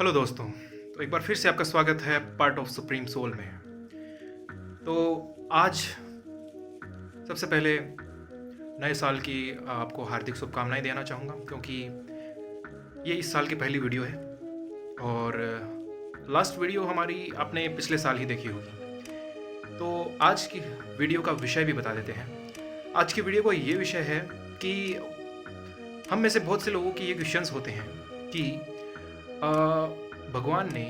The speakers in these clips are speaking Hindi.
हेलो दोस्तों। तो एक बार फिर से आपका स्वागत है पार्ट ऑफ सुप्रीम सोल में। तो आज सबसे पहले नए साल की आपको हार्दिक शुभकामनाएं देना चाहूँगा, क्योंकि ये इस साल की पहली वीडियो है और लास्ट वीडियो हमारी आपने पिछले साल ही देखी होगी। तो आज की वीडियो का विषय भी बता देते हैं। आज की वीडियो का ये विषय है कि हम में से बहुत से लोगों की ये क्वेश्चंस होते हैं कि भगवान ने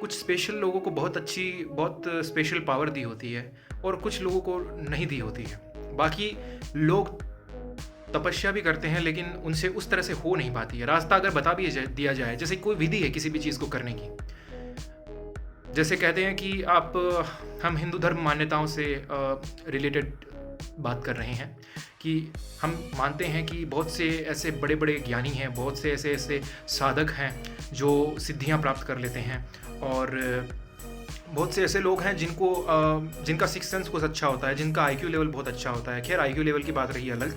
कुछ स्पेशल लोगों को बहुत स्पेशल पावर दी होती है और कुछ लोगों को नहीं दी होती है। बाकी लोग तपस्या भी करते हैं लेकिन उनसे उस तरह से हो नहीं पाती है। रास्ता अगर बता भी दिया जाए, जैसे कोई विधि है किसी भी चीज़ को करने की, जैसे कहते हैं कि हम हिंदू धर्म मान्यताओं से रिलेटेड बात कर रहे हैं कि हम मानते हैं कि बहुत से ऐसे बड़े बड़े ज्ञानी हैं, बहुत से ऐसे साधक हैं जो सिद्धियां प्राप्त कर लेते हैं, और बहुत से ऐसे लोग हैं जिनका सिक्स सेंस कुछ अच्छा होता है, जिनका आईक्यू लेवल बहुत अच्छा होता है। खैर, आईक्यू लेवल की बात रही अलग,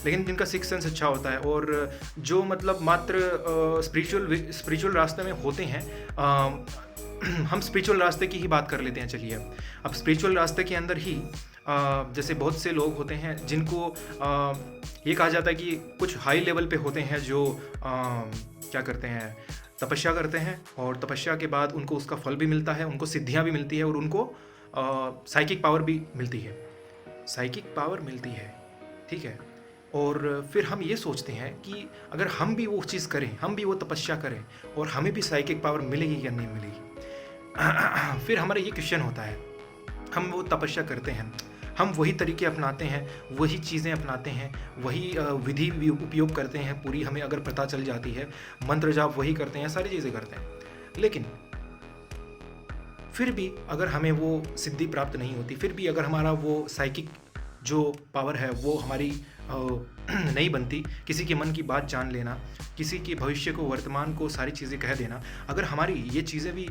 लेकिन जिनका सिक्स सेंस अच्छा होता है और जो मतलब मात्र स्पिरिचुअल रास्ते में होते हैं। हम स्पिरिचुअल रास्ते की ही बात कर लेते हैं। चलिए, अब स्पिरिचुअल रास्ते के अंदर ही जैसे बहुत से लोग होते हैं जिनको ये कहा जाता है कि कुछ हाई लेवल पे होते हैं जो क्या करते हैं, तपस्या करते हैं, और तपस्या के बाद उनको उसका फल भी मिलता है, उनको सिद्धियां भी मिलती है और उनको साइकिक पावर भी मिलती है। साइकिक पावर मिलती है, ठीक है। और फिर हम ये सोचते हैं कि अगर हम भी वो चीज़ करें, हम भी वो तपस्या करें और हमें भी साइकिक पावर मिलेगी या नहीं मिलेगी। फिर हमारा ये क्वेश्चन होता है, हम वो तपस्या करते हैं, हम वही तरीके अपनाते हैं, वही चीज़ें अपनाते हैं, वही विधि उपयोग करते हैं, पूरी हमें अगर पता चल जाती है, मंत्र जाप वही करते हैं, सारी चीज़ें करते हैं, लेकिन फिर भी अगर हमें वो सिद्धि प्राप्त नहीं होती, फिर भी अगर हमारा वो साइकिक जो पावर है वो हमारी नहीं बनती, किसी के मन की बात जान लेना, किसी के भविष्य को, वर्तमान को, सारी चीज़ें कह देना, अगर हमारी ये चीज़ें भी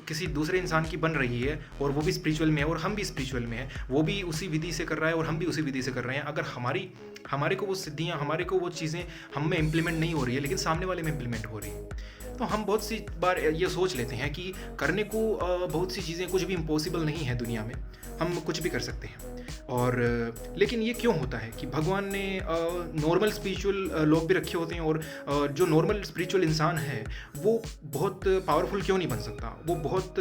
किसी दूसरे इंसान की बन रही है और वो भी स्पिरिचुअल में है और हम भी स्पिरिचुअल में है, वो भी उसी विधि से कर रहा है और हम भी उसी विधि से कर रहे हैं, अगर हमारे को वो सिद्धियाँ, हमारे को वो चीज़ें हम में इम्प्लीमेंट नहीं हो रही है लेकिन सामने वाले में इम्प्लीमेंट हो रही है, तो हम बहुत सी बार ये सोच लेते हैं कि करने को बहुत सी चीज़ें, कुछ भी इम्पॉसिबल नहीं है दुनिया में, हम कुछ भी कर सकते हैं। और लेकिन ये क्यों होता है कि भगवान ने नॉर्मल स्पिरिचुअल लोग भी रखे होते हैं और जो नॉर्मल स्पिरिचुअल इंसान है वो बहुत पावरफुल क्यों नहीं बन सकता, वो बहुत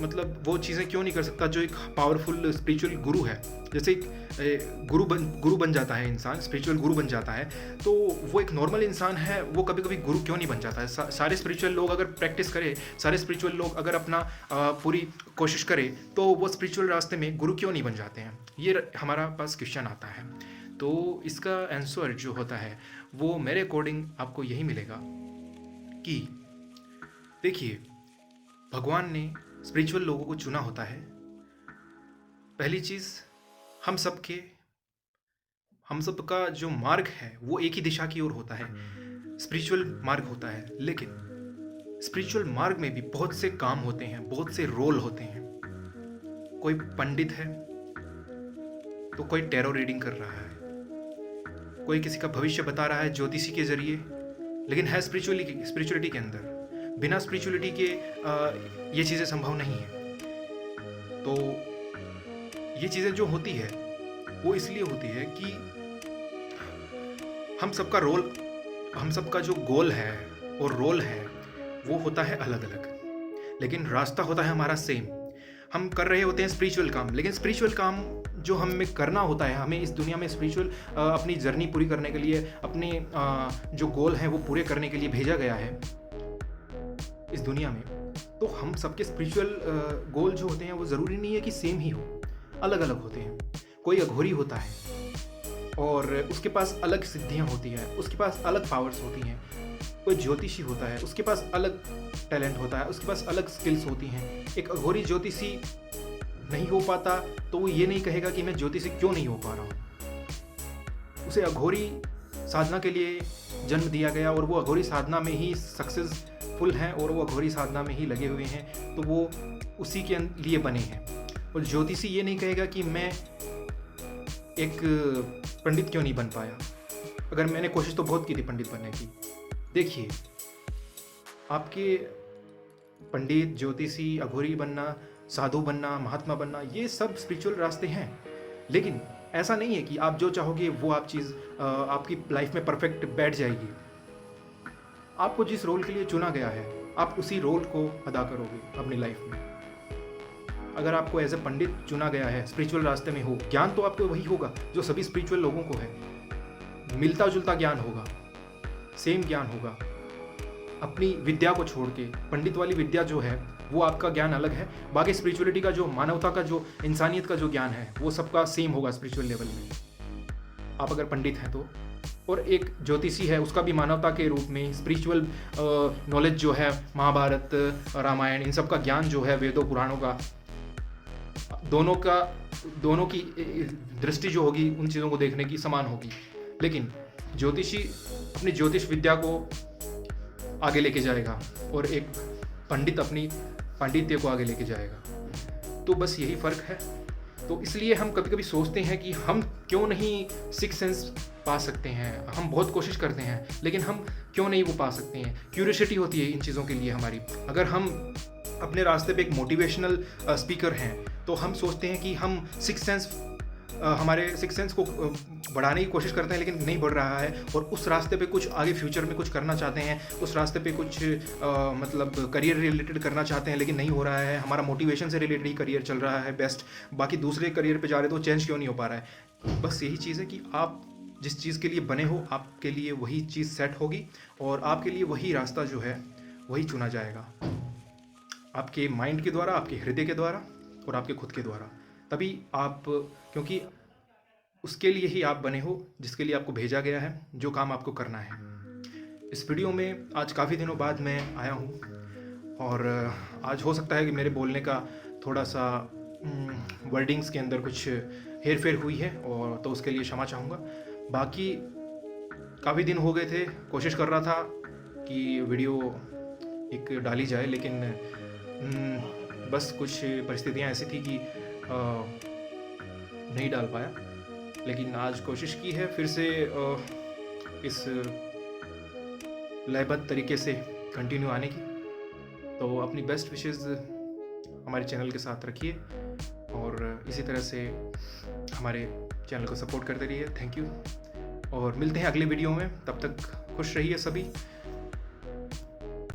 मतलब वो चीज़ें क्यों नहीं कर सकता जो एक पावरफुल स्पिरिचुअल गुरु है। जैसे गुरु बन जाता है इंसान, स्पिरिचुअल गुरु बन जाता है, तो वो एक नॉर्मल इंसान है, वो कभी कभी गुरु क्यों नहीं बन जाता है। सारे स्पिरिचुअल लोग अगर प्रैक्टिस करें, सारे स्पिरिचुअल लोग अगर अपना पूरी कोशिश करें, तो वो स्पिरिचुअल रास्ते में गुरु क्यों नहीं बन जाते हैं, ये हमारा पास क्वेश्चन आता है। तो इसका आंसर जो होता है वो मेरे अकॉर्डिंग आपको यही मिलेगा कि देखिए, भगवान ने स्पिरिचुअल लोगों को चुना होता है। पहली चीज़, हम सबका जो मार्ग है वो एक ही दिशा की ओर होता है, स्पिरिचुअल मार्ग होता है, लेकिन स्पिरिचुअल मार्ग में भी बहुत से काम होते हैं, बहुत से रोल होते हैं। कोई पंडित है तो कोई टैरो रीडिंग कर रहा है, कोई किसी का भविष्य बता रहा है ज्योतिषी के जरिए, लेकिन है स्पिरिचुअलिटी के अंदर। बिना स्पिरिचुअलिटी के ये चीज़ें संभव नहीं है। तो ये चीज़ें जो होती है वो इसलिए होती है कि हम सबका जो गोल है और रोल है वो होता है अलग अलग, लेकिन रास्ता होता है हमारा सेम। हम कर रहे होते हैं स्पिरिचुअल काम, लेकिन स्पिरिचुअल काम जो हमें करना होता है, हमें इस दुनिया में स्पिरिचुअल अपनी जर्नी पूरी करने के लिए, अपने जो गोल हैं वो पूरे करने के लिए भेजा गया है इस दुनिया में। तो हम सबके स्पिरिचुअल गोल जो होते हैं वो ज़रूरी नहीं है कि सेम ही हो, अलग अलग होते हैं। कोई अघोरी होता है और उसके पास अलग सिद्धियां होती हैं, उसके पास अलग पावर्स होती हैं। कोई ज्योतिषी होता है, उसके पास अलग टैलेंट होता है, उसके पास अलग स्किल्स होती हैं। एक अघोरी ज्योतिषी नहीं हो पाता तो वो ये नहीं कहेगा कि मैं ज्योतिषी क्यों नहीं हो पा रहा हूँ। उसे अघोरी साधना के लिए जन्म दिया गया और वो अघोरी साधना में ही सक्सेसफुल हैं और वो अघोरी साधना में ही लगे हुए हैं, तो वो उसी के लिए बने हैं। और ज्योतिषी ये नहीं कहेगा कि मैं एक पंडित क्यों नहीं बन पाया, अगर मैंने कोशिश तो बहुत की थी पंडित बनने की, देखिए, आपके पंडित, ज्योतिषी, अघोरी बनना, साधु बनना, महात्मा बनना, ये सब स्पिरिचुअल रास्ते हैं। लेकिन ऐसा नहीं है कि आप जो चाहोगे वो आप चीज़ आपकी लाइफ में परफेक्ट बैठ जाएगी। आपको जिस रोल के लिए चुना गया है, आप उसी रोल को अदा करोगे अपनी लाइफ में। अगर आपको एज ए पंडित चुना गया है, स्पिरिचुअल रास्ते में हो, ज्ञान तो आपको वही होगा जो सभी स्पिरिचुअल लोगों को है। मिलता जुलता ज्ञान होगा, सेम ज्ञान होगा। अपनी विद्या को छोड़ के पंडित वाली विद्या जो है वो आपका ज्ञान अलग है। बाकी स्पिरिचुअलिटी का जो, मानवता का जो, इंसानियत का जो ज्ञान है वो सबका सेम होगा स्पिरिचुअल लेवल में, आप अगर पंडित हैं तो। और एक ज्योतिषी है, उसका भी मानवता के रूप में स्पिरिचुअल नॉलेज जो है, महाभारत, रामायण, इन सब का ज्ञान जो है, वेदों पुराणों का, दोनों की दृष्टि जो होगी उन चीज़ों को देखने की समान होगी। लेकिन ज्योतिषी अपनी ज्योतिष विद्या को आगे लेके जाएगा और एक पंडित अपनी पांडित्य को आगे लेके जाएगा। तो बस यही फ़र्क है। तो इसलिए हम कभी कभी सोचते हैं कि हम क्यों नहीं सिक्स सेंस पा सकते हैं। हम बहुत कोशिश करते हैं लेकिन हम क्यों नहीं वो पा सकते हैं। क्यूरियोसिटी होती है इन चीज़ों के लिए हमारी। अगर हम अपने रास्ते पे एक मोटिवेशनल स्पीकर हैं तो हम सोचते हैं कि हम हमारे सिक्स सेंस को बढ़ाने की कोशिश करते हैं लेकिन नहीं बढ़ रहा है, और उस रास्ते पे कुछ आगे फ्यूचर में कुछ करना चाहते हैं, उस रास्ते पे कुछ मतलब करियर रिलेटेड करना चाहते हैं लेकिन नहीं हो रहा है। हमारा मोटिवेशन से रिलेटेड ही करियर चल रहा है बेस्ट, बाकी दूसरे करियर पे जा रहे तो चेंज क्यों नहीं हो पा रहा है। बस यही चीज़ है कि आप जिस चीज़ के लिए बने हो आपके लिए वही चीज़ सेट होगी और आपके लिए वही रास्ता जो है वही चुना जाएगा, आपके माइंड के द्वारा, आपके हृदय के द्वारा और आपके खुद के द्वारा। तभी आप, क्योंकि उसके लिए ही आप बने हो जिसके लिए आपको भेजा गया है, जो काम आपको करना है। इस वीडियो में आज काफ़ी दिनों बाद मैं आया हूँ और आज हो सकता है कि मेरे बोलने का थोड़ा सा वर्डिंग्स के अंदर कुछ हेर फेर हुई है और तो उसके लिए क्षमा चाहूँगा। बाकी काफ़ी दिन हो गए थे, कोशिश कर रहा था कि वीडियो एक डाली जाए, लेकिन बस कुछ परिस्थितियाँ ऐसी थी कि नहीं डाल पाया। लेकिन आज कोशिश की है फिर से इस लयबद्ध तरीके से कंटिन्यू आने की। तो अपनी बेस्ट विशेस हमारे चैनल के साथ रखिए और इसी तरह से हमारे चैनल को सपोर्ट करते रहिए। थैंक यू और मिलते हैं अगले वीडियो में। तब तक खुश रहिए सभी।